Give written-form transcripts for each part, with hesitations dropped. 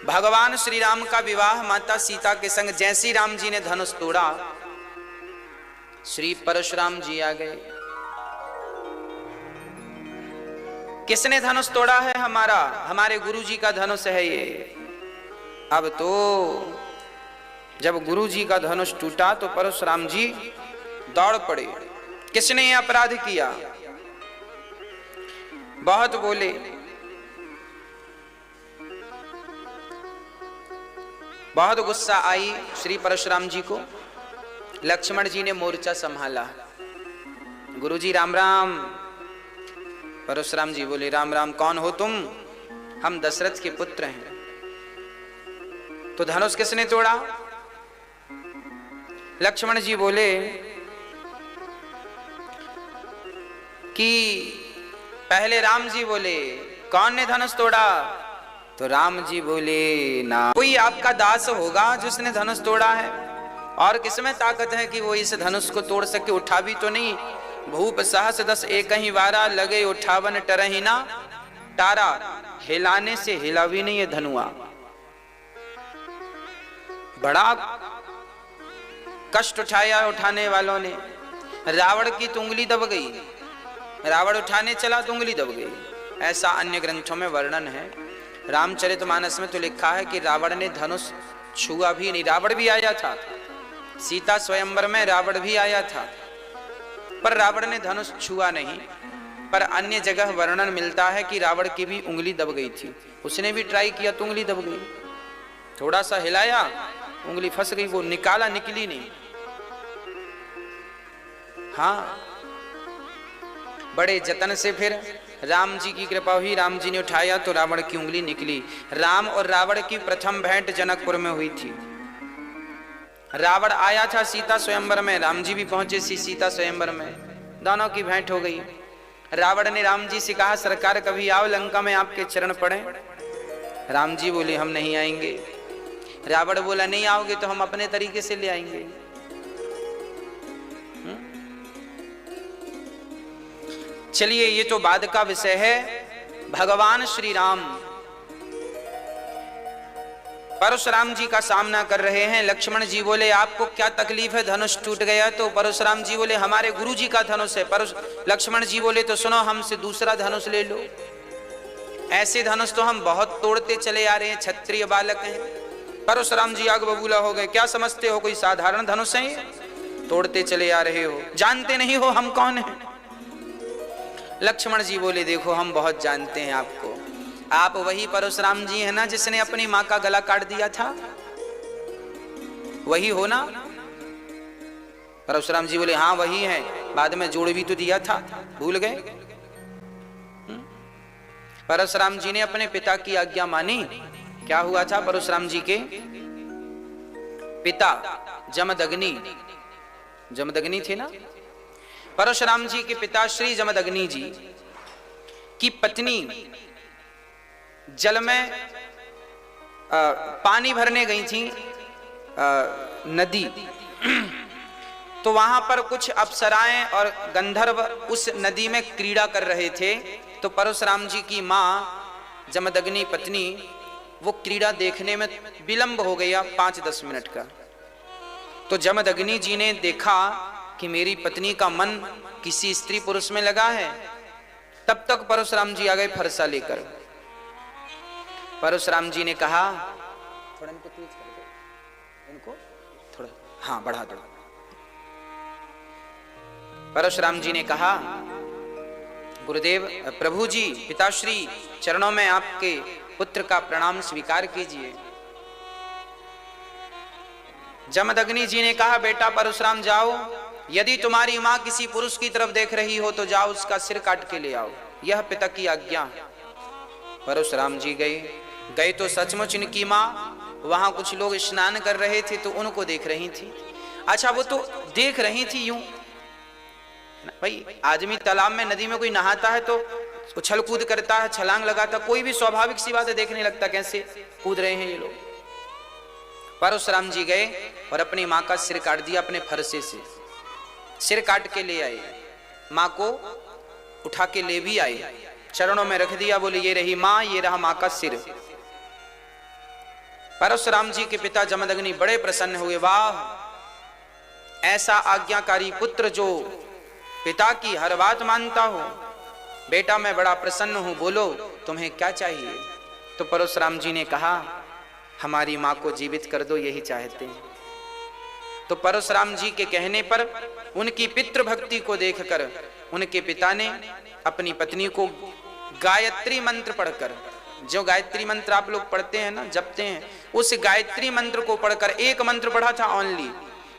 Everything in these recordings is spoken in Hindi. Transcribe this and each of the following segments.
भगवान श्री राम का विवाह माता सीता के संग जैसी राम जी ने धनुष तोड़ा, श्री परशुराम जी आ गए। किसने धनुष तोड़ा है? हमारे गुरु जी का धनुष है ये। अब तो जब गुरु जी का धनुष टूटा तो परशुराम जी दौड़ पड़े। किसने ये अपराध किया? बहुत बोले। बहुत गुस्सा आई श्री परशुराम जी को। लक्ष्मण जी ने मोर्चा संभाला। गुरु जी राम राम। परशुराम जी बोले राम राम। कौन हो तुम? हम दशरथ के पुत्र हैं। तो धनुष किसने तोड़ा? लक्ष्मण जी बोले कि पहले राम जी बोले कौन ने धनुष तोड़ा? तो राम जी बोले ना, कोई आपका दास होगा जिसने धनुष तोड़ा है। और किसमें ताकत है कि वो इस धनुष को तोड़ सके? उठा भी तो नहीं। भूप सहस 10 एक ही वारा, लगे उठावन टरही ना तारा। हिलाने से हिला भी नहीं है धनुआ। बड़ा कष्ट उठाया उठाने वालों ने। रावण की तो उंगली दब गई। रावण उठाने चला तो उंगली दब गई। ऐसा अन्य ग्रंथों में वर्णन है। रामचरितमानस में तो लिखा है कि रावण ने धनुष छुआ भी नहीं। रावण भी आया था सीता स्वयंवर में, रावण भी आया था, पर रावण ने धनुष छुआ नहीं। पर अन्य जगह वर्णन मिलता है कि रावण की भी उंगली दब गई थी। उसने भी ट्राई किया तो उंगली दब गई। थोड़ा सा हिलाया, उंगली फंस गई। वो निकाला, निकली नहीं। हाँ, बड़े जतन से फिर राम जी की कृपा हुई। राम जी ने उठाया तो रावण की उंगली निकली। राम और रावण की प्रथम भेंट जनकपुर में हुई थी। रावण आया था सीता स्वयंवर में, राम जी भी पहुंचे सीता स्वयंवर में। दोनों की भेंट हो गई। रावण ने राम जी से कहा सरकार कभी आओ लंका में आपके चरण पड़े। राम जी बोले हम नहीं आएंगे। रावण बोला नहीं आओगे तो हम अपने तरीके से ले आएंगे। चलिए, ये तो बाद का विषय है। भगवान श्री राम परशुराम जी का सामना कर रहे हैं। लक्ष्मण जी बोले आपको क्या तकलीफ है? धनुष टूट गया। तो परशुराम जी बोले हमारे गुरु जी का धनुष है। लक्ष्मण जी बोले तो सुनो, हमसे दूसरा धनुष ले लो। ऐसे धनुष तो हम बहुत तोड़ते चले आ रहे हैं, क्षत्रिय बालक हैं। परशुराम जी आग बबूला हो गए। क्या समझते हो कोई साधारण धनुष है? तोड़ते चले आ रहे हो, जानते नहीं हो हम कौन हैं? लक्ष्मण जी बोले देखो हम बहुत जानते हैं आपको। आप वही परशुराम जी हैं ना जिसने अपनी मां का गला काट दिया था? वही हो ना? परशुराम जी बोले हाँ वही है। बाद में जोड़ भी तो दिया था, भूल गए? परशुराम जी ने अपने पिता की आज्ञा मानी। क्या हुआ था? परशुराम जी के पिता जमदग्नि थे ना। परशुराम जी के पिता श्री जमदग्नि जी की पत्नी जल में पानी भरने गई थी नदी। तो वहां पर कुछ अप्सराएं और गंधर्व उस नदी में क्रीड़ा कर रहे थे। तो परशुराम जी की मां जमदग्नि पत्नी वो क्रीड़ा देखने में विलंब हो गया 5-10 मिनट का। तो जमदग्नि जी ने देखा कि मेरी पत्नी का मन किसी स्त्री पुरुष में लगा है। तब तक परशुराम जी आ गए फरसा लेकर। परशुराम जी ने कहा थोड़ा इनको तेज कर दो, इनको थोड़ा हाँ बढ़ा दो। परशुराम जी ने कहा गुरुदेव प्रभु जी पिताश्री चरणों में आपके पुत्र का प्रणाम स्वीकार कीजिए। जमदग्नि जी ने कहा बेटा परशुराम जाओ, यदि तुम्हारी मां किसी पुरुष की तरफ देख रही हो तो जाओ उसका सिर काट के ले आओ, यह पिता की आज्ञा। परशुराम जी गए तो सचमुच इनकी मां वहां कुछ लोग स्नान कर रहे थे तो उनको देख रही थी। अच्छा वो तो देख रही थी यूं, भाई आदमी तालाब में नदी में कोई नहाता है तो उछल कूद करता है, छलांग लगाता, कोई भी स्वाभाविक सी बात है देखने लगता कैसे कूद रहे हैं ये लोग। परशुराम जी गए और अपनी मां का सिर काट दिया अपने फरसे से। सिर काट के ले आए, मां को उठा के ले भी आए, चरणों में रख दिया, बोले ये रही मां, ये रहा मां का सिर। परशुराम जी के पिता जमदग्नि बड़े प्रसन्न हुए। वाह, ऐसा आज्ञाकारी पुत्र जो पिता की हर बात मानता हो। बेटा मैं बड़ा प्रसन्न हूं, बोलो तुम्हें क्या चाहिए। तो परशुराम जी ने कहा हमारी मां को जीवित कर दो, यही चाहते हैं। तो परशुराम जी के कहने पर उनकी पितृभक्ति को देखकर उनके पिता ने अपनी पत्नी को गायत्री मंत्र पढ़कर, जो गायत्री मंत्र आप लोग पढ़ते हैं ना, जपते हैं, उस गायत्री मंत्र को पढ़कर, एक मंत्र पढ़ा था ओनली,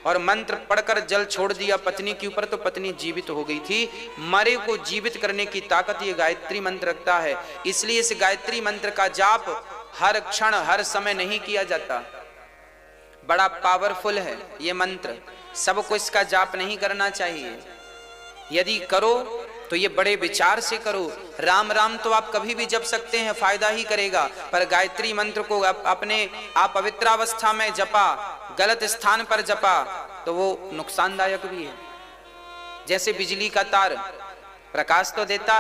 और मंत्र पढ़कर जल छोड़ दिया पत्नी के ऊपर, तो पत्नी जीवित हो गई थी। मरे को जीवित करने की ताकत ये गायत्री मंत्र रखता है। इसलिए इस गायत्री मंत्र का जाप हर क्षण हर समय नहीं किया जाता, बड़ा पावरफुल है ये मंत्र, सबको इसका जाप नहीं करना चाहिए। यदि करो तो ये बड़े विचार से करो। राम राम तो आप कभी भी जप सकते हैं, फायदा ही करेगा, पर गायत्री मंत्र को अपने आप पवित्रावस्था में जपा, गलत स्थान पर जपा तो वो नुकसानदायक भी है। जैसे बिजली का तार प्रकाश तो देता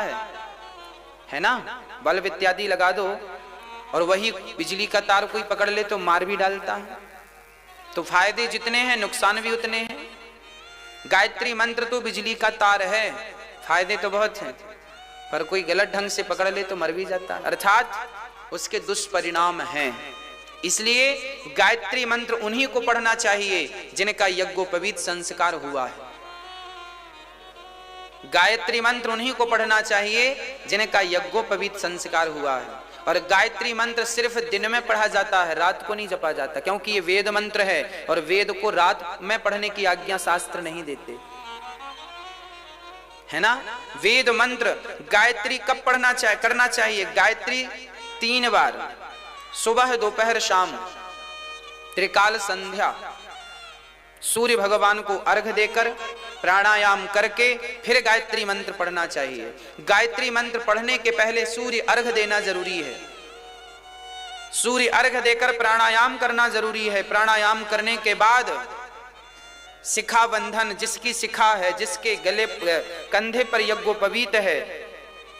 है ना, बल्ब इत्यादि लगा दो, और वही बिजली का तार कोई पकड़ ले तो मार भी डालता है। तो फायदे जितने हैं नुकसान भी उतने हैं। गायत्री मंत्र तो बिजली का तार है, फायदे तो बहुत हैं, पर कोई गलत ढंग से पकड़ ले तो मर भी जाता है, अर्थात उसके दुष्परिणाम हैं। इसलिए गायत्री मंत्र उन्हीं को पढ़ना चाहिए जिनका यज्ञोपवीत संस्कार हुआ है। गायत्री मंत्र उन्हीं को पढ़ना चाहिए जिनका यज्ञोपवीत संस्कार हुआ है। और गायत्री मंत्र सिर्फ दिन में पढ़ा जाता है, रात को नहीं जपा जाता, क्योंकि ये वेद मंत्र है और वेद को रात में पढ़ने की आज्ञा शास्त्र नहीं देते, है ना। वेद मंत्र गायत्री कब पढ़ना चाहिए, करना चाहिए? गायत्री 3 बार, सुबह दोपहर शाम, त्रिकाल संध्या, सूर्य भगवान को अर्घ देकर प्राणायाम करके फिर गायत्री मंत्र पढ़ना चाहिए। गायत्री मंत्र पढ़ने के पहले सूर्य अर्घ देना जरूरी है, सूर्य अर्घ देकर प्राणायाम करना जरूरी है। प्राणायाम करने के बाद शिखा बंधन, जिसकी शिखा है, जिसके गले कंधे पर यज्ञोपवीत है,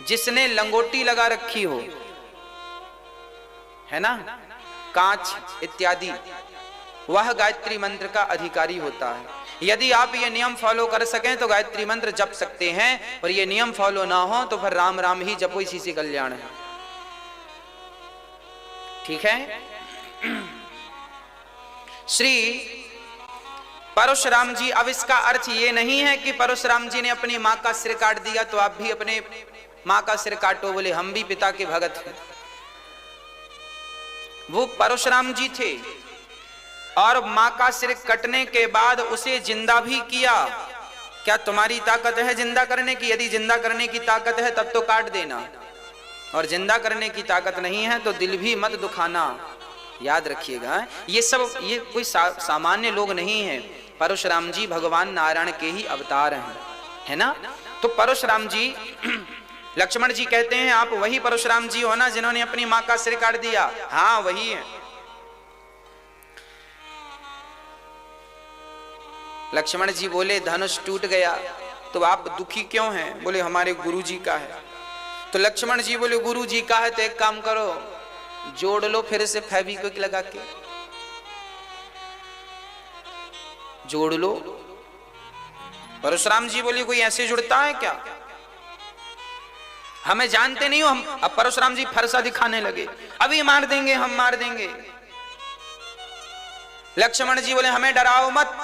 जिसने लंगोटी लगा रखी हो, है ना, कांच इत्यादि, वह गायत्री मंत्र का अधिकारी होता है। यदि आप ये नियम फॉलो कर सकें तो गायत्री मंत्र जप सकते हैं, और ये नियम फॉलो ना हो तो फिर राम राम ही जपो, इसी से कल्याण है। ठीक है। श्री परशुराम जी, अब इसका अर्थ ये नहीं है कि परशुराम जी ने अपनी मां का सिर काट दिया तो आप भी अपने मां का सिर काटो, बोले हम भी पिता के भगत हैं। वो परशुराम जी थे और मां का सिर कटने के बाद उसे जिंदा भी किया। क्या तुम्हारी ताकत है जिंदा करने की? यदि जिंदा करने की ताकत है तब तो काट देना, और जिंदा करने की ताकत नहीं है तो दिल भी मत दुखाना, याद रखिएगा। ये कोई सामान्य लोग नहीं है, परशुराम जी भगवान नारायण के ही अवतार हैं, है ना। तो परशुराम जी, लक्ष्मण जी कहते हैं आप वही परशुराम जी हो ना जिन्होंने अपनी मां का सिर काट दिया? हाँ वही है। लक्ष्मण जी बोले धनुष टूट गया, तो आप दुखी क्यों हैं? बोले हमारे गुरुजी का है। तो लक्ष्मण जी बोले गुरुजी का है तो एक काम करो, जोड़ लो फिर से फेविक्विक लगा के, जोड़ लो। परशुराम जी बोले कोई ऐसे जुड़ता है क्या? हमें जानते नहीं हो हम। अब परशुराम जी फरसा दिखाने लगे, अभी मार देंगे, हम मार देंगे। लक्ष्मण जी बोले हमें डराओ मत।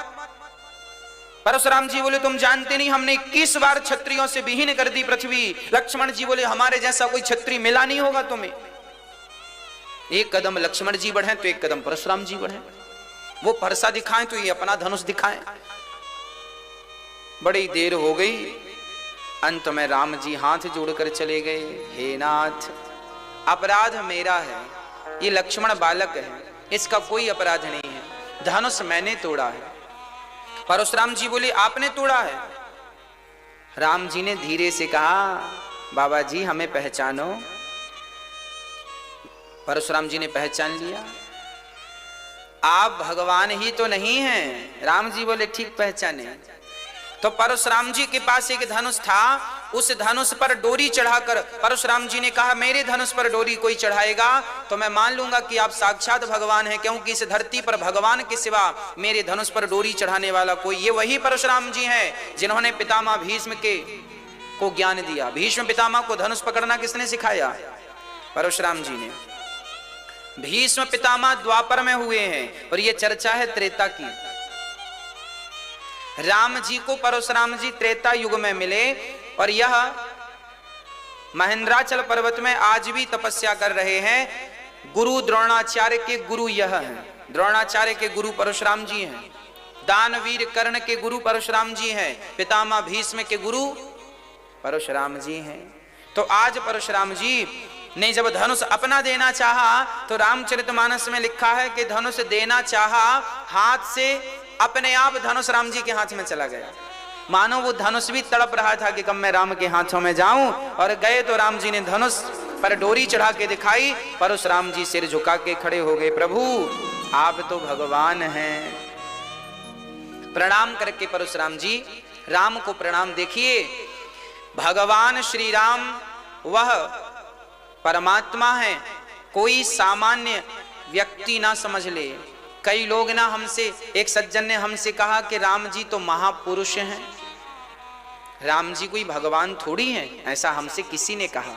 परशुराम जी बोले तुम जानते नहीं, हमने 21 बार क्षत्रियों से विहीन कर दी पृथ्वी। लक्ष्मण जी बोले हमारे जैसा कोई क्षत्रिय मिला नहीं होगा तुम्हें। एक कदम लक्ष्मण जी बढ़े तो एक कदम परशुराम जी बढ़े, वो फरसा दिखाएं तो ये अपना धनुष दिखाएं। बड़ी देर हो गई, अंत में राम जी हाथ जोड़कर चले गए, हे नाथ अपराध मेरा है, ये लक्ष्मण बालक है, इसका कोई अपराध नहीं है, धनुष मैंने तोड़ा है। परशुराम जी बोले आपने तोड़ा है? राम जी ने धीरे से कहा बाबा जी हमें पहचानो। परशुराम जी ने पहचान लिया, आप भगवान ही तो नहीं हैं। राम जी बोले ठीक पहचाने। तो परशुराम जी के पास एक धनुष था, उस धनुष पर डोरी चढ़ाकर परशुराम जी ने कहा मेरे धनुष पर डोरी कोई चढ़ाएगा तो मैं मान लूंगा कि आप साक्षात भगवान हैं, क्योंकि इस धरती पर भगवान के सिवा मेरे धनुष पर डोरी चढ़ाने वाला कोई, ये वही परशुराम जी हैं जिन्होंने पितामह भीष्म को ज्ञान दिया। भीष्म पितामह को धनुष पकड़ना किसने सिखाया? परशुराम जी ने। भीष्म पितामह द्वापर में हुए हैं और ये चर्चा है त्रेता की। राम जी को परशुराम जी त्रेता युग में मिले और यह महेंद्राचल पर्वत में आज भी तपस्या कर रहे हैं। गुरु द्रोणाचार्य के गुरु यह हैं, द्रोणाचार्य के गुरु परशुराम जी हैं, दानवीर कर्ण के गुरु परशुराम जी हैं, पितामह भीष्म के गुरु परशुराम जी हैं। तो आज परशुराम जी ने जब धनुष अपना देना चाहा तो रामचरितमानस में लिखा है कि धनुष देना चाहा, हाथ से अपने आप धनुष राम जी के हाथ में चला गया। मानो वो धनुष भी तड़प रहा था कि कब मैं राम के हाथों में जाऊं, और गए तो राम जी ने धनुष पर डोरी चढ़ा के दिखाई। परशुराम जी सिर झुका के खड़े हो गए, प्रभु आप तो भगवान हैं। प्रणाम करके परशुराम जी राम को प्रणाम। देखिए भगवान श्री राम वह परमात्मा है, कोई सामान्य व्यक्ति ना समझ ले। कई लोग ना हमसे, एक सज्जन ने हमसे कहा कि राम जी तो महापुरुष हैं, राम जी कोई भगवान थोड़ी हैं, ऐसा हमसे किसी ने कहा।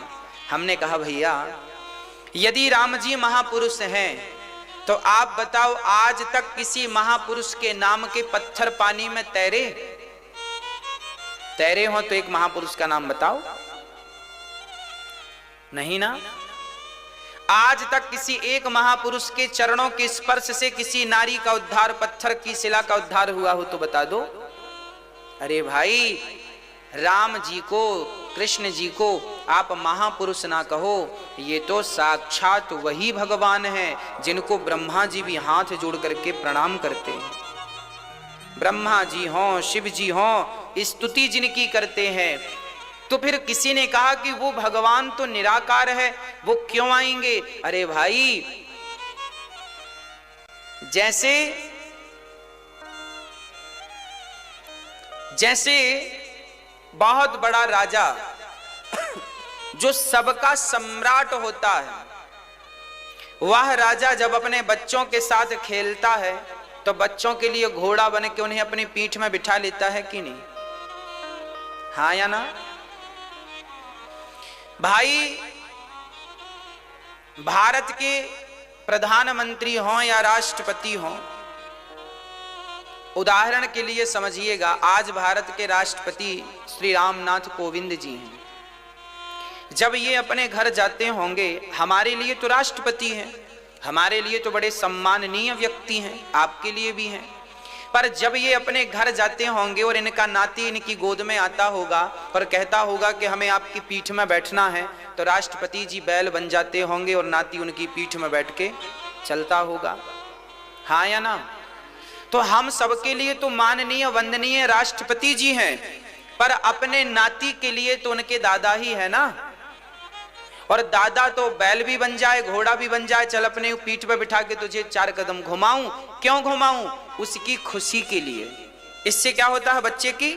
हमने कहा भैया यदि राम जी महापुरुष हैं तो आप बताओ आज तक किसी महापुरुष के नाम के पत्थर पानी में तैरे हो तो एक महापुरुष का नाम बताओ। नहीं ना। आज तक किसी एक महापुरुष के चरणों के स्पर्श से किसी नारी का उद्धार, पत्थर की शिला का उद्धार हुआ हो तो बता दो। अरे भाई राम जी को, कृष्ण जी को आप महापुरुष ना कहो, ये तो साक्षात वही भगवान हैं जिनको ब्रह्मा जी भी हाथ जोड़ करके प्रणाम करते हैं। ब्रह्मा जी हों, शिव जी हों, स्तुति जिनकी करते हैं। तो फिर किसी ने कहा कि वो भगवान तो निराकार है, वो क्यों आएंगे? अरे भाई जैसे बहुत बड़ा राजा जो सबका सम्राट होता है, वह राजा जब अपने बच्चों के साथ खेलता है तो बच्चों के लिए घोड़ा बन के उन्हें अपनी पीठ में बिठा लेता है कि नहीं? हाँ या ना? भाई भारत के प्रधानमंत्री हों या राष्ट्रपति हों, उदाहरण के लिए समझिएगा, आज भारत के राष्ट्रपति श्री रामनाथ कोविंद जी हैं। जब ये अपने घर जाते होंगे, हमारे लिए तो राष्ट्रपति हैं, हमारे लिए तो बड़े सम्माननीय व्यक्ति हैं, आपके लिए भी हैं, पर जब ये अपने घर जाते होंगे और इनका नाती इनकी गोद में आता होगा और कहता होगा कि हमें आपकी पीठ में बैठना है, तो राष्ट्रपति जी बैल बन जाते होंगे और नाती उनकी पीठ में बैठ के चलता होगा। हाँ या ना? तो हम सबके लिए तो माननीय वंदनीय राष्ट्रपति जी हैं, पर अपने नाती के लिए तो उनके दादा ही है ना। और दादा तो बैल भी बन जाए, घोड़ा भी बन जाए, चल अपने पीठ पे बिठा के तुझे 4 कदम घुमाऊं। क्यों घुमाऊं? उसकी खुशी के लिए। इससे क्या होता है? बच्चे की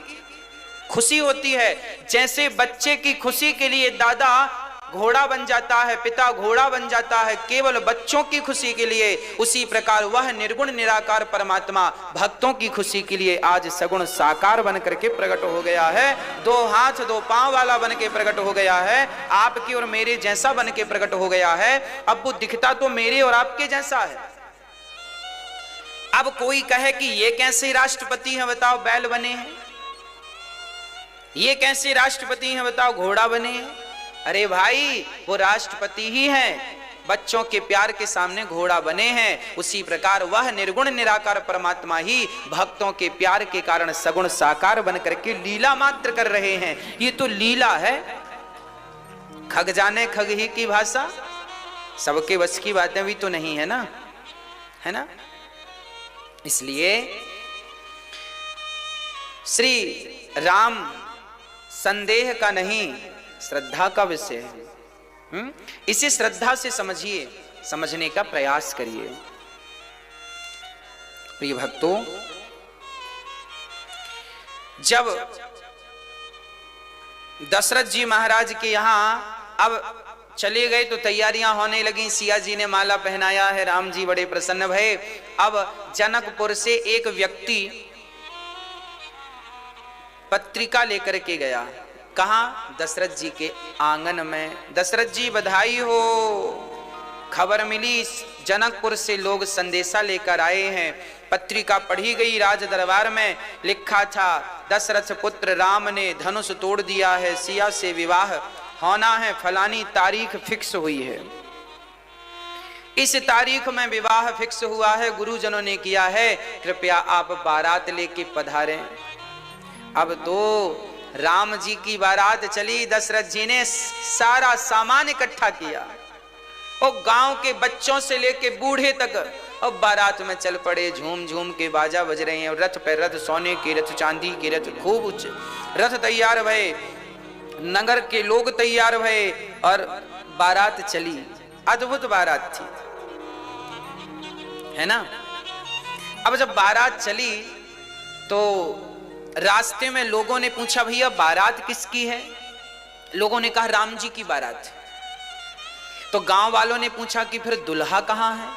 खुशी होती है। जैसे बच्चे की खुशी के लिए दादा घोड़ा बन जाता है, पिता घोड़ा बन जाता है केवल बच्चों की खुशी के लिए, उसी प्रकार वह निर्गुण निराकार परमात्मा भक्तों की खुशी के लिए आज सगुण साकार बन करके प्रकट हो गया है। 2 हाथ 2 पांव वाला बन के प्रकट हो गया है, आपकी और मेरे जैसा बन के प्रकट हो गया है। अब वो दिखता तो मेरे और आपके जैसा है। अब कोई कहे कि ये कैसे राष्ट्रपति हैं बताओ, बैल बने हैं, ये कैसे राष्ट्रपति हैं बताओ, घोड़ा बने हैं। अरे भाई वो राष्ट्रपति ही हैं, बच्चों के प्यार के सामने घोड़ा बने हैं। उसी प्रकार वह निर्गुण निराकार परमात्मा ही भक्तों के प्यार के कारण सगुण साकार बन करके लीला मात्र कर रहे हैं। ये तो लीला है। खग जाने खग ही की भाषा, सबके बस की बातें भी तो नहीं है ना, है ना। इसलिए श्री राम संदेह का नहीं, श्रद्धा का विषय है। इसे श्रद्धा से समझिए, समझने का प्रयास करिए। प्रिय भक्तों, जब दशरथ जी महाराज के यहाँ अब चले गए तो तैयारियां होने लगी। सिया जी ने माला पहनाया है, राम जी बड़े प्रसन्न भये। अब जनकपुर से एक व्यक्ति पत्रिका लेकर के गया। कहाँ? दशरथ जी के आंगन में। दशरथ जी बधाई हो, खबर मिली, जनकपुर से लोग संदेशा लेकर आए हैं। पत्रिका पढ़ी गई राज दरबार में, लिखा था दशरथ पुत्र राम ने धनुष तोड़ दिया है, सिया से विवाह होना है, फलानी तारीख फिक्स हुई है। इस तारीख में विवाह फिक्स हुआ है, गुरुजनों ने किया है, कृपया आप बारात लेके पधारें। अब तो राम जी की बारात चली। दशरथ जी ने सारा सामान इकट्ठा किया और गांव के बच्चों से लेके बूढ़े तक अब बारात में चल पड़े। झूम झूम के बाजा बज रहे हैं, रथ पे रथ, सोने के रथ, चांदी के रथ, खूब उच्च रथ तैयार भये, नगर के लोग तैयार भये और बारात चली। अद्भुत बारात थी, है ना। अब जब बारात चली तो रास्ते में लोगों ने पूछा, भैया बारात किसकी है? लोगों ने कहा राम जी की बारात है। तो गांव वालों ने पूछा कि फिर दुल्हा कहां है?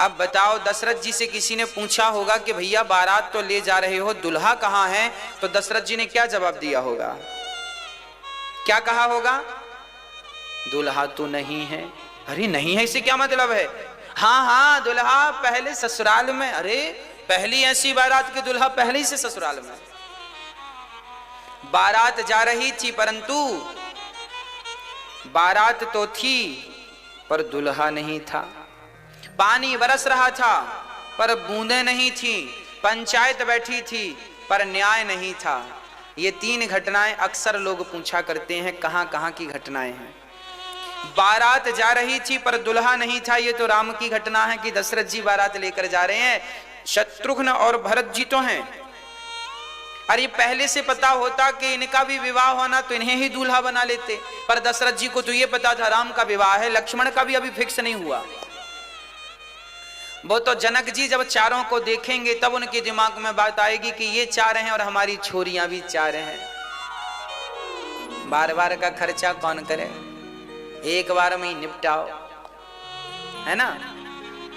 अब बताओ, दशरथ जी से किसी ने पूछा होगा कि भैया बारात तो ले जा रहे हो, दुल्हा कहां है? तो दशरथ जी ने क्या जवाब दिया होगा? क्या कहा होगा? दुल्हा तो नहीं है। अरे नहीं है, इससे क्या मतलब है? हाँ हाँ, दुल्हा पहले ससुराल में। अरे पहली ऐसी बारात के दुल्हा पहले ही से ससुराल में। बारात जा रही थी, परंतु बारात तो थी पर दुल्हा नहीं था। पानी बरस रहा था पर बूंदें नहीं थी। पंचायत बैठी थी पर न्याय नहीं था। ये तीन घटनाएं अक्सर लोग पूछा करते हैं, कहां कहां की घटनाएं हैं। बारात जा रही थी पर दुल्हा नहीं था, ये तो राम की घटना है कि दशरथ जी बारात लेकर जा रहे हैं। शत्रुघ्न और भरत जी तो हैं। अरे पहले से पता होता कि इनका भी विवाह होना तो इन्हें ही दूल्हा बना लेते, पर दशरथ जी को तो ये पता था राम का विवाह है, लक्ष्मण का भी अभी फिक्स नहीं हुआ। वो तो जनक जी जब चारों को देखेंगे तब उनके दिमाग में बात आएगी कि ये चार हैं और हमारी छोरियां भी चार हैं। बार बार का खर्चा कौन करे, एक बार में ही निपटाओ, है ना।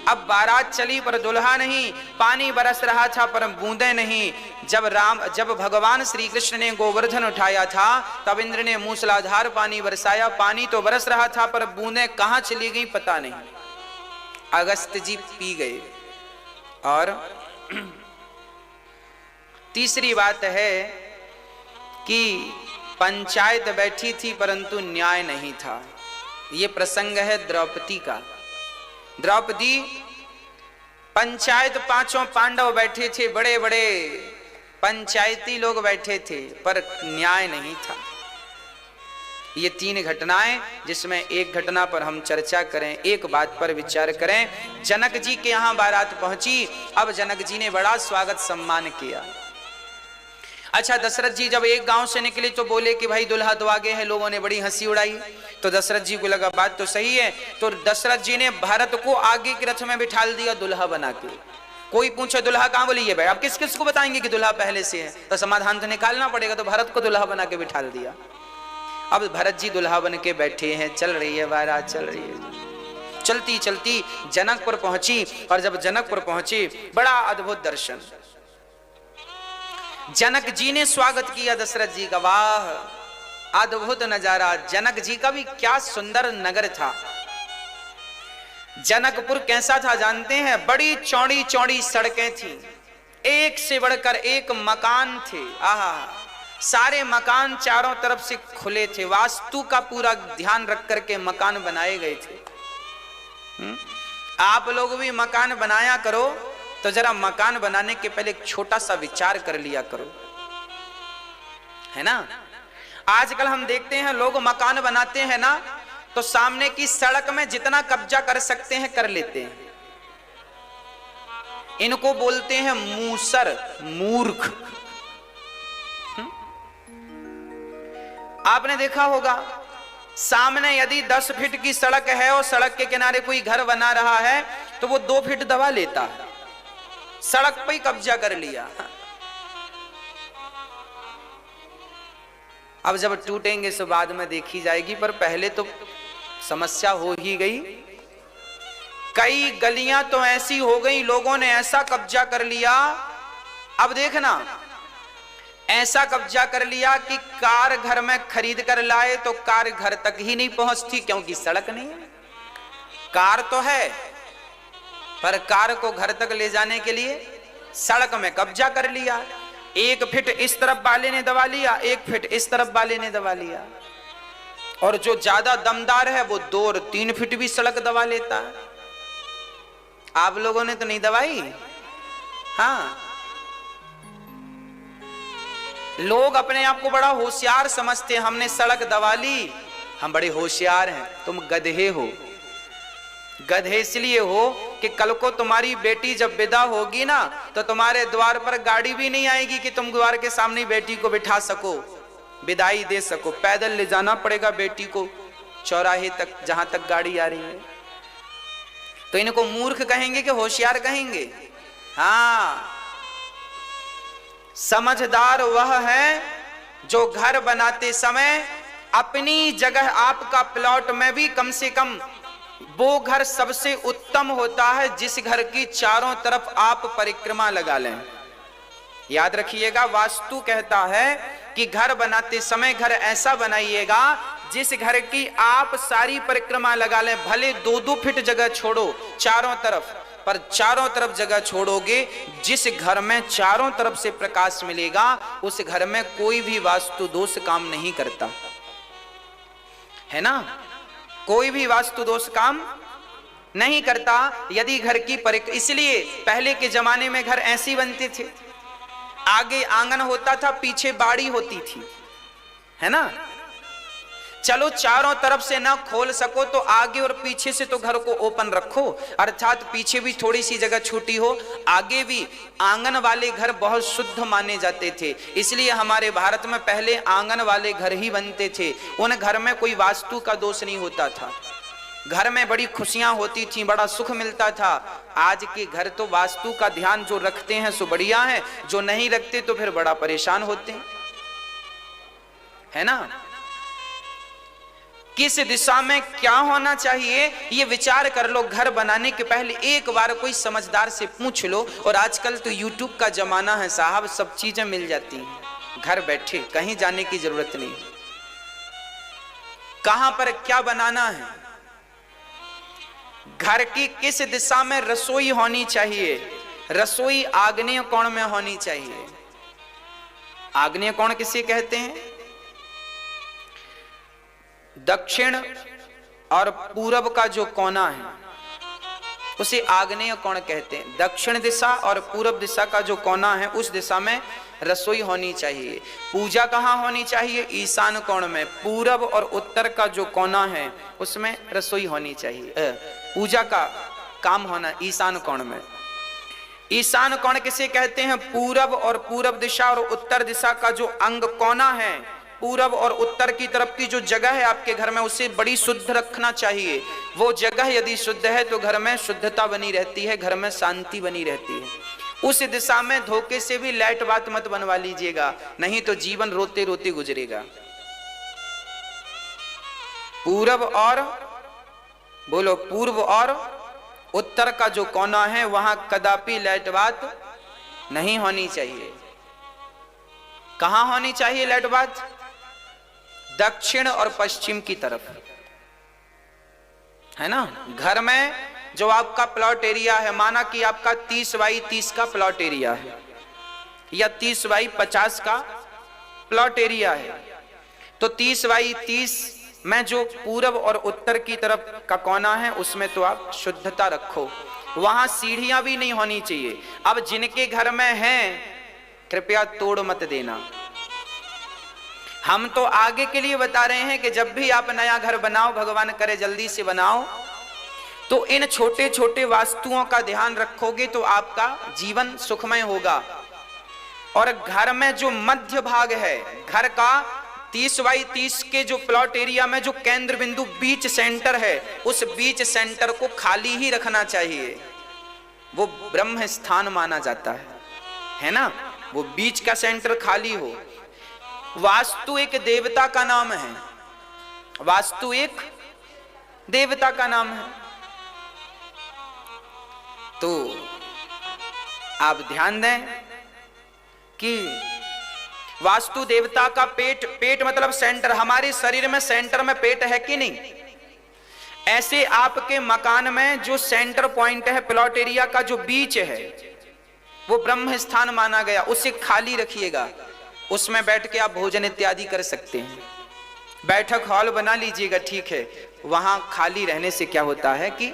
अब बारात चली पर दुल्हा नहीं, पानी बरस रहा था पर बूंदे नहीं। जब भगवान श्री कृष्ण ने गोवर्धन उठाया था तब इंद्र ने मूसलाधार पानी बरसाया। पानी तो बरस रहा था पर बूंदें कहां चली गई पता नहीं। अगस्त जी पी गए। और तीसरी बात है कि पंचायत बैठी थी परंतु न्याय नहीं था। यह प्रसंग है द्रौपदी का। द्रौपदी, पंचायत पांचों पांडव बैठे थे, बड़े बड़े पंचायती लोग बैठे थे पर न्याय नहीं था। ये तीन घटनाएं जिसमें एक घटना पर हम चर्चा करें, एक बात पर विचार करें। जनक जी के यहां बारात पहुंची। अब जनक जी ने बड़ा स्वागत सम्मान किया। अच्छा, दशरथ जी जब एक गांव से निकले तो बोले कि भाई दुल्हा तो आगे है। लोगों ने बड़ी हंसी उड़ाई। तो दशरथ जी को लगा बात तो सही है, तो दशरथ जी ने भरत को आगे के रथ में बिठा दिया दुल्हा बना के। कोई पूछे दुल्हा कहां, बोली ये भाई। अब किस किस को बताएंगे कि दुल्हा पहले से है, तो समाधान तो निकालना पड़ेगा। तो भरत को दुल्हा बना के बिठा दिया। अब भरत जी दुल्हा बन के बैठे हैं, चल रही है बारात, चल रही है। चलती चलती जनकपुर पहुंची। और जब जनकपुर पहुंची, बड़ा अद्भुत दर्शन। जनक जी ने स्वागत किया दशरथ जी का। वाह, अद्भुत नजारा। जनक जी का भी क्या सुंदर नगर था। जनकपुर कैसा था जानते हैं? बड़ी चौड़ी चौड़ी सड़कें थी, एक से बढ़कर एक मकान थे। आहा, सारे मकान चारों तरफ से खुले थे। वास्तु का पूरा ध्यान रख करके मकान बनाए गए थे। आप लोग भी मकान बनाया करो तो जरा मकान बनाने के पहले एक छोटा सा विचार कर लिया करो, है ना। आजकल हम देखते हैं लोग मकान बनाते हैं ना, तो सामने की सड़क में जितना कब्जा कर सकते हैं कर लेते हैं। इनको बोलते हैं मूसर, मूर्ख। आपने देखा होगा, सामने यदि 10 फीट की सड़क है और सड़क के किनारे कोई घर बना रहा है तो वो 2 फीट दबा लेता है, सड़क पे ही कब्जा कर लिया। अब जब टूटेंगे तो बाद में देखी जाएगी, पर पहले तो समस्या हो ही गई। कई गलियां तो ऐसी हो गई, लोगों ने ऐसा कब्जा कर लिया, अब देखना, ऐसा कब्जा कर लिया कि कार घर में खरीद कर लाए तो कार घर तक ही नहीं पहुंचती, क्योंकि सड़क नहीं है। कार तो है पर कार को घर तक ले जाने के लिए सड़क में कब्जा कर लिया। 1 फीट इस तरफ वाले ने दबा लिया, 1 फीट इस तरफ वाले ने दबा लिया, और जो ज्यादा दमदार है वो 2 और 3 फीट भी सड़क दबा लेता है। आप लोगों ने तो नहीं दबाई। हाँ, लोग अपने आप को बड़ा होशियार समझते हैं, हमने सड़क दबा ली, हम बड़े होशियार हैं। तुम गधे हो। गधे इसलिए हो कि कल को तुम्हारी बेटी जब विदा होगी ना, तो तुम्हारे द्वार पर गाड़ी भी नहीं आएगी कि तुम द्वार के सामने बेटी को बिठा सको, विदाई दे सको। पैदल ले जाना पड़ेगा बेटी को चौराहे तक, जहां तक गाड़ी आ रही है। तो इनको मूर्ख कहेंगे कि होशियार कहेंगे? हाँ, समझदार वह है जो घर बनाते समय अपनी जगह, आपका प्लॉट में भी कम से कम वो घर सबसे उत्तम होता है जिस घर की चारों तरफ आप परिक्रमा लगा लें। याद रखिएगा, वास्तु कहता है कि घर बनाते समय घर ऐसा बनाइएगा जिस घर की आप सारी परिक्रमा लगा लें। भले 2-2 फीट जगह छोड़ो चारों तरफ, पर चारों तरफ जगह छोड़ोगे, जिस घर में चारों तरफ से प्रकाश मिलेगा उस घर में कोई भी वास्तु दोष काम नहीं करता है ना। कोई भी वास्तु दोष काम नहीं करता यदि घर की इसलिए पहले के जमाने में घर ऐसे बनते थे, आगे आंगन होता था, पीछे बाड़ी होती थी, है ना। चलो चारों तरफ से ना खोल सको तो आगे और पीछे से तो घर को ओपन रखो, अर्थात पीछे भी थोड़ी सी जगह छूटी हो, आगे भी। आंगन वाले घर बहुत शुद्ध माने जाते थे, इसलिए हमारे भारत में पहले आंगन वाले घर ही बनते थे। उन घर में कोई वास्तु का दोष नहीं होता था, घर में बड़ी खुशियां होती थी, बड़ा सुख मिलता था। आज के घर तो वास्तु का ध्यान जो रखते हैं सो बढ़िया है, जो नहीं रखते तो फिर बड़ा परेशान होते हैं, है ना। किस दिशा में क्या होना चाहिए ये विचार कर लो। घर बनाने के पहले एक बार कोई समझदार से पूछ लो। और आजकल तो YouTube का जमाना है साहब, सब चीजें मिल जाती हैं घर बैठे, कहीं जाने की जरूरत नहीं। कहां पर क्या बनाना है, घर की किस दिशा में रसोई होनी चाहिए, रसोई आग्नेय कोण में होनी चाहिए। आग्नेय कोण किसे कहते हैं? दक्षिण और पूरब का जो कोना है उसे आग्नेय कोण कहते हैं। दक्षिण दिशा और पूरब दिशा का जो कोना है उस दिशा में रसोई होनी चाहिए। पूजा कहाँ होनी चाहिए? ईशान कोण में। पूरब और उत्तर का जो कोना है उसमें रसोई होनी चाहिए, पूजा का काम होना ईशान कोण में। ईशान कोण किसे कहते हैं? पूरब और पूरब दिशा और उत्तर दिशा का जो अंग कोना है, पूरब और उत्तर की तरफ की जो जगह है आपके घर में, उसे बड़ी शुद्ध रखना चाहिए। वो जगह यदि शुद्ध है तो घर में शुद्धता बनी रहती है, घर में शांति बनी रहती है। उस दिशा में धोखे से भी लाइट बात मत बनवा लीजिएगा, नहीं तो जीवन रोते रोते गुजरेगा। पूरब और बोलो, पूर्व और उत्तर का जो कोना है वहां कदापि लाइट बात नहीं होनी चाहिए। कहां होनी चाहिए लाइट बात? दक्षिण और पश्चिम की तरफ, है ना। घर में जो आपका प्लॉट एरिया है, माना कि आपका 30 बाई 30 का प्लॉट एरिया है या 30 बाई 50 का प्लॉट एरिया है, तो 30 बाई 30 में जो पूरब और उत्तर की तरफ का कोना है उसमें तो आप शुद्धता रखो। वहां सीढ़ियां भी नहीं होनी चाहिए। अब जिनके घर में हैं कृपया तोड़ मत देना। हम तो आगे के लिए बता रहे हैं कि जब भी आप नया घर बनाओ, भगवान करे जल्दी से बनाओ, तो इन छोटे छोटे वास्तुओं का ध्यान रखोगे तो आपका जीवन सुखमय होगा। और घर में जो मध्य भाग है घर का, 30 बाई 30 के जो प्लॉट एरिया में जो केंद्र बिंदु बीच सेंटर है, उस बीच सेंटर को खाली ही रखना चाहिए। वो ब्रह्म स्थान माना जाता है ना। वो बीच का सेंटर खाली हो। वास्तु एक देवता का नाम है, वास्तु एक देवता का नाम है। तो आप ध्यान दें कि वास्तु देवता का पेट, पेट मतलब सेंटर, हमारे शरीर में सेंटर में पेट है कि नहीं? ऐसे आपके मकान में जो सेंटर पॉइंट है, प्लॉट एरिया का जो बीच है, वो ब्रह्म स्थान माना गया, उसे खाली रखिएगा। उसमें बैठ के आप भोजन इत्यादि कर सकते हैं। बैठक हॉल बना लीजिएगा, ठीक है। वहां खाली रहने से क्या होता है कि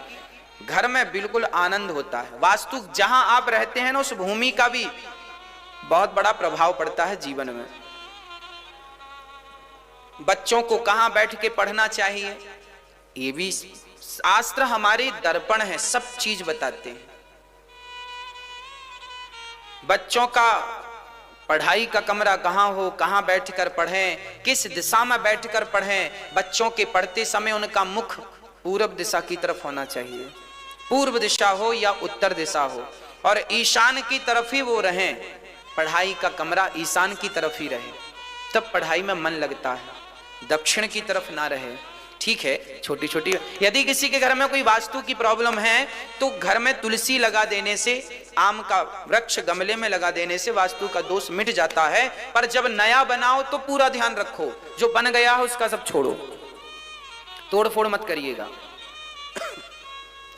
घर में बिल्कुल आनंद होता है। वास्तु जहां आप रहते हैं ना, उस भूमि का भी बहुत बड़ा प्रभाव पड़ता है जीवन में। बच्चों को कहां बैठ के पढ़ना चाहिए, ये भी शास्त्र हमारे दर्पण है, सब चीज बताते हैं। बच्चों का पढ़ाई का कमरा कहां हो, कहां बैठकर पढ़ें, किस दिशा में बैठकर पढ़ें। बच्चों के पढ़ते समय उनका मुख पूर्व दिशा की तरफ होना चाहिए, पूर्व दिशा हो या उत्तर दिशा हो, और ईशान की तरफ ही वो रहें। पढ़ाई का कमरा ईशान की तरफ ही रहे, तब पढ़ाई में मन लगता है, दक्षिण की तरफ ना रहे। ठीक है, छोटी छोटी, यदि किसी के घर में कोई वास्तु की प्रॉब्लम है तो घर में तुलसी लगा देने से, आम का वृक्ष गमले में लगा देने से वास्तु का दोष मिट जाता है। पर जब नया बनाओ तो पूरा ध्यान रखो, जो बन गया है उसका सब छोड़ो, तोड़ फोड़ मत करिएगा,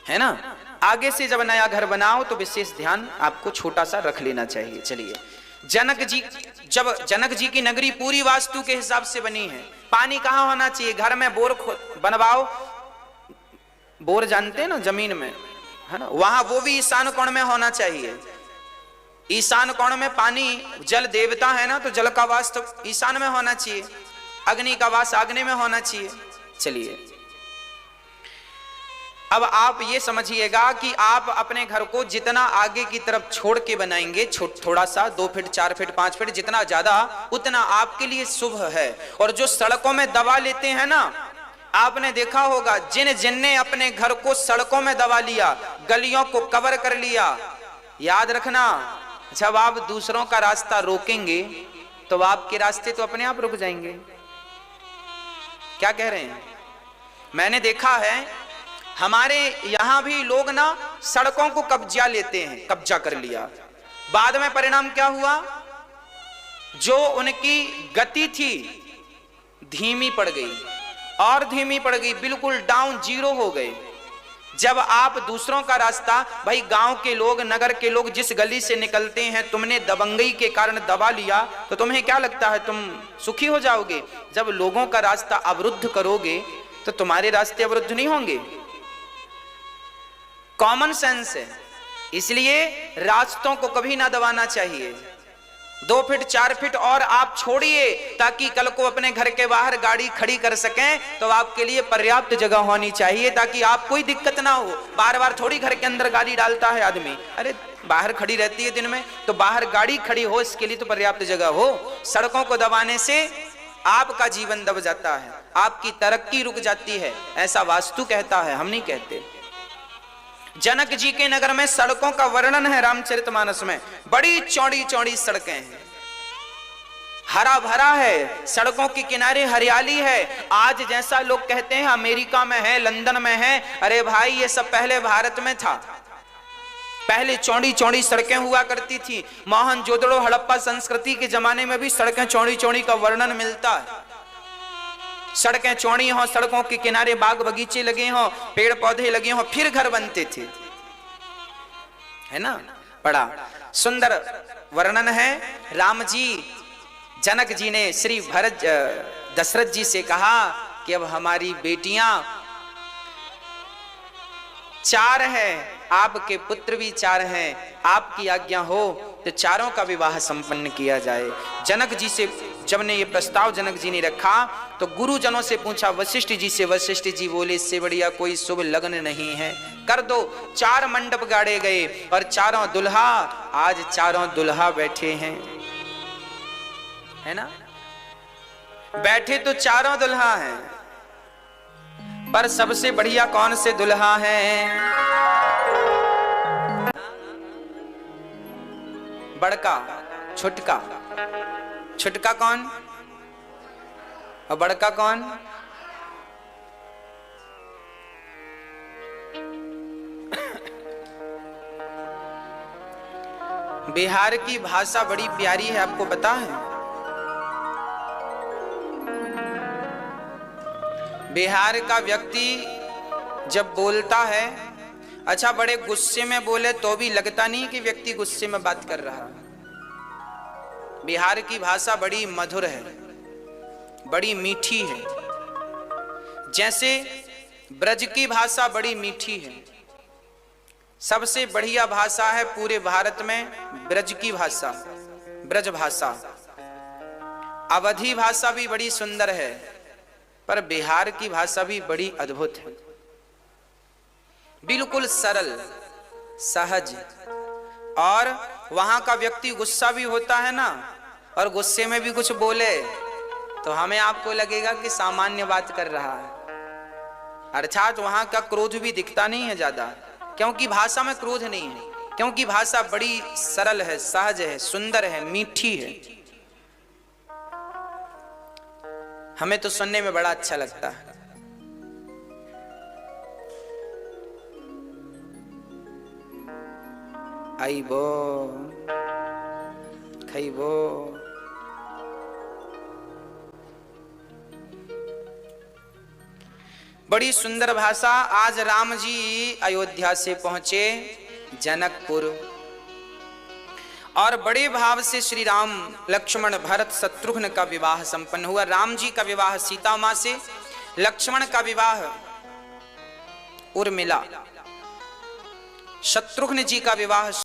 है ना। आगे से जब नया घर बनाओ तो विशेष ध्यान आपको छोटा सा रख लेना चाहिए। चलिए, जनक जी, जब जनक जी की नगरी पूरी वास्तु के हिसाब से बनी है, पानी कहां होना चाहिए? घर में बोर बनवाओ, बोर जानते हैं ना, जमीन में, है ना, वहां वो भी ईशान कोण में होना चाहिए। ईशान कोण में पानी, जल देवता है ना, तो जल का वास तो ईशान में होना चाहिए, अग्नि का वास आग्नेय में होना चाहिए। चलिए, अब आप ये समझिएगा कि आप अपने घर को जितना आगे की तरफ छोड़ के बनाएंगे, थोड़ा सा 2 फीट 4 फीट 5 फीट, जितना ज्यादा उतना आपके लिए शुभ है। और जो सड़कों में दबा लेते हैं ना, आपने देखा होगा, जिनने अपने घर को सड़कों में दबा लिया, गलियों को कवर कर लिया, याद रखना, जब आप दूसरों का रास्ता रोकेंगे तो आपके रास्ते तो अपने आप रुक जाएंगे। क्या कह रहे हैं? मैंने देखा है हमारे यहां भी लोग ना सड़कों को कब्जा लेते हैं, कब्जा कर लिया, बाद में परिणाम क्या हुआ? जो उनकी गति थी धीमी पड़ गई, और धीमी पड़ गई, बिल्कुल डाउन, जीरो हो गए। जब आप दूसरों का रास्ता, भाई गांव के लोग, नगर के लोग जिस गली से निकलते हैं, तुमने दबंगई के कारण दबा लिया तो तुम्हें क्या लगता है तुम सुखी हो जाओगे? जब लोगों का रास्ता अवरुद्ध करोगे तो तुम्हारे रास्ते अवरुद्ध नहीं होंगे। कॉमन सेंस है। इसलिए रास्तों को कभी ना दबाना चाहिए। 2 फीट 4 फीट और आप छोड़िए, ताकि कल को अपने घर के बाहर गाड़ी खड़ी कर सकें, तो आपके लिए पर्याप्त जगह होनी चाहिए, ताकि आप कोई दिक्कत ना हो। बार बार थोड़ी घर के अंदर गाड़ी डालता है आदमी, अरे बाहर खड़ी रहती है दिन में, तो बाहर गाड़ी खड़ी हो, इसके लिए तो पर्याप्त जगह हो। सड़कों को दबाने से आपका जीवन दब जाता है, आपकी तरक्की रुक जाती है, ऐसा वास्तु कहता है, हम नहीं कहते। जनक जी के नगर में सड़कों का वर्णन है रामचरितमानस में, बड़ी चौड़ी चौड़ी सड़कें हैं, हरा भरा है, सड़कों के किनारे हरियाली है। आज जैसा लोग कहते हैं अमेरिका में है, लंदन में है, अरे भाई ये सब पहले भारत में था। पहले चौड़ी चौड़ी सड़कें हुआ करती थी। मोहनजोदड़ो हड़प्पा संस्कृति के जमाने में भी सड़कें चौड़ी चौड़ी का वर्णन मिलता है। सड़कें चौड़ी हों, सड़कों के किनारे बाग बगीचे लगे हों, पेड़ पौधे लगे हों, फिर घर बनते थे, है ना। बड़ा सुंदर वर्णन है। राम जी, जनक जी ने श्री भरत दशरथ जी से कहा कि अब हमारी बेटियां 4 हैं, आपके पुत्र भी 4 हैं, आपकी आज्ञा हो तो चारों का विवाह संपन्न किया जाए। जनक जी से जब ने ये प्रस्ताव जनक जी ने रखा तो गुरुजनों से पूछा, वशिष्ठ जी से। वशिष्ठ जी बोले, इससे बढ़िया कोई शुभ लग्न नहीं है, कर दो। 4 मंडप गाड़े गए और चारों दुल्हा, आज चारों दुल्हा बैठे हैं, है ना। बैठे तो चारों दुल्हा हैं, पर सबसे बढ़िया कौन से दुल्हा हैं? बड़का, छुटका। छुटका कौन? और बड़का कौन? बिहार की भाषा बड़ी प्यारी है, आपको पता है? बिहार का व्यक्ति जब बोलता है, अच्छा बड़े गुस्से में बोले तो भी लगता नहीं कि व्यक्ति गुस्से में बात कर रहा है। बिहार की भाषा बड़ी मधुर है, बड़ी मीठी है। जैसे ब्रज की भाषा बड़ी मीठी है, सबसे बढ़िया भाषा है पूरे भारत में ब्रज की भाषा, ब्रज भाषा। अवधी भाषा भी बड़ी सुंदर है, पर बिहार की भाषा भी बड़ी अद्भुत है। बिल्कुल सरल, सहज, और वहां का व्यक्ति गुस्सा भी होता है ना, और गुस्से में भी कुछ बोले तो हमें आपको लगेगा कि सामान्य बात कर रहा है। अर्थात वहां का क्रोध भी दिखता नहीं है ज्यादा, क्योंकि भाषा में क्रोध नहीं है, क्योंकि भाषा बड़ी सरल है, सहज है, सुंदर है, मीठी है। हमें तो सुनने में बड़ा अच्छा लगता है। आइबो खइबो, बड़ी सुंदर भाषा। आज राम जी अयोध्या से पहुंचे जनकपुर, और बड़े भाव से श्री राम, लक्ष्मण, भरत, शत्रुघ्न का विवाह संपन्न हुआ। राम जी का विवाह सीता मां से, लक्ष्मण का विवाह उर्मिला, शत्रुघ्न जी का विवाह